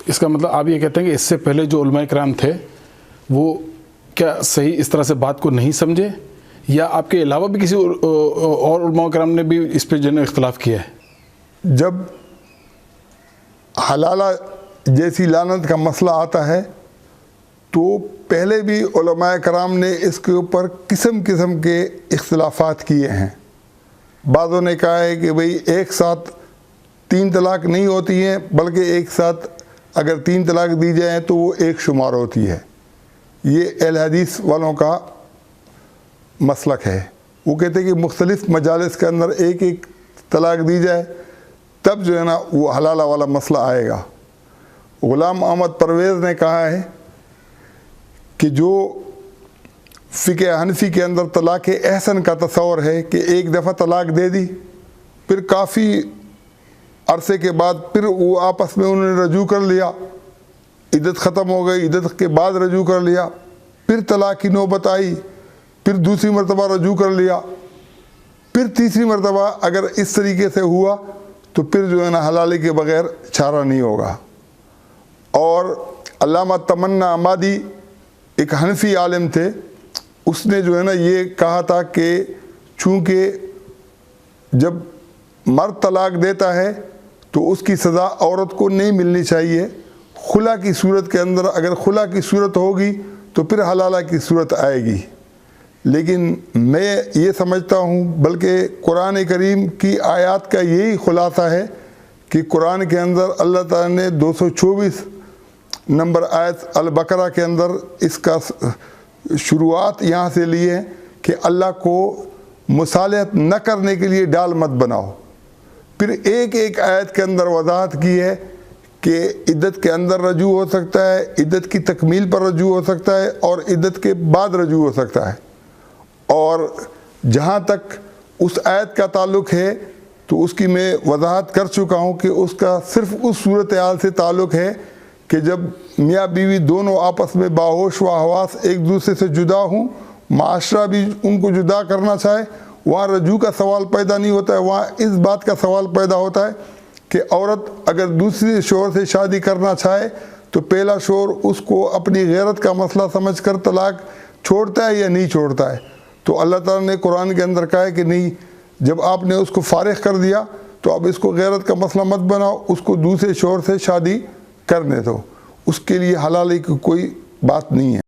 اس کا مطلب آپ یہ کہتے ہیں کہ اس سے پہلے جو علماء کرام تھے وہ کیا صحیح اس طرح سے بات کو نہیں سمجھے، یا آپ کے علاوہ بھی کسی اور علماء کرام نے بھی اس پہ جو ہے اختلاف کیا ہے؟ جب حلالہ جیسی لعنت کا مسئلہ آتا ہے تو پہلے بھی علماء کرام نے اس کے اوپر قسم قسم کے اختلافات کیے ہیں۔ بعضوں نے کہا ہے کہ بھئی ایک ساتھ 3 طلاق نہیں ہوتی ہیں، بلکہ ایک ساتھ اگر 3 طلاق دی جائیں تو وہ ایک شمار ہوتی ہے۔ یہ اہل حدیث والوں کا مسلک ہے۔ وہ کہتے ہیں کہ مختلف مجالس کے اندر ایک ایک طلاق دی جائے تب جو ہے نا وہ حلالہ والا مسئلہ آئے گا۔ غلام احمد پرویز نے کہا ہے کہ جو فقہ حنفی کے اندر طلاق احسن کا تصور ہے کہ ایک دفعہ طلاق دے دی، پھر کافی عرصے کے بعد پھر وہ آپس میں انہوں نے رجوع کر لیا، عدت ختم ہو گئی، عدت کے بعد رجوع کر لیا، پھر طلاق کی نوبت آئی، پھر دوسری مرتبہ رجوع کر لیا، پھر تیسری مرتبہ اگر اس طریقے سے ہوا تو پھر جو ہے نا حلالے کے بغیر چارہ نہیں ہوگا۔ اور علامہ تمنا عمادی ایک حنفی عالم تھے، اس نے جو ہے نا یہ کہا تھا کہ چونکہ جب مرد طلاق دیتا ہے تو اس کی سزا عورت کو نہیں ملنی چاہیے، خلا کی صورت کے اندر اگر خلا کی صورت ہوگی تو پھر حلالہ کی صورت آئے گی۔ لیکن میں یہ سمجھتا ہوں بلکہ قرآن کریم کی آیات کا یہی خلاصہ ہے کہ قرآن کے اندر اللہ تعالیٰ نے 224 نمبر آیت البقرہ کے اندر اس کا شروعات یہاں سے لی ہے کہ اللہ کو مصالحت نہ کرنے کے لیے ڈال مت بناؤ۔ پھر ایک ایک آیت کے اندر وضاحت کی ہے کہ عدت کے اندر رجوع ہو سکتا ہے، عدت کی تکمیل پر رجوع ہو سکتا ہے، اور عدت کے بعد رجوع ہو سکتا ہے۔ اور جہاں تک اس آیت کا تعلق ہے تو اس کی میں وضاحت کر چکا ہوں کہ اس کا صرف اس صورتحال سے تعلق ہے کہ جب میاں بیوی دونوں آپس میں باہوش و حواس ایک دوسرے سے جدا ہوں، معاشرہ بھی ان کو جدا کرنا چاہے، وہاں رجوع کا سوال پیدا نہیں ہوتا ہے، وہاں اس بات کا سوال پیدا ہوتا ہے کہ عورت اگر دوسرے شوہر سے شادی کرنا چاہے تو پہلا شوہر اس کو اپنی غیرت کا مسئلہ سمجھ کر طلاق چھوڑتا ہے یا نہیں چھوڑتا ہے۔ تو اللہ تعالیٰ نے قرآن کے اندر کہا ہے کہ نہیں، جب آپ نے اس کو فارغ کر دیا تو اب اس کو غیرت کا مسئلہ مت بناؤ، اس کو دوسرے شوہر سے شادی کرنے دو، اس کے لیے حلالے کی کوئی بات نہیں ہے۔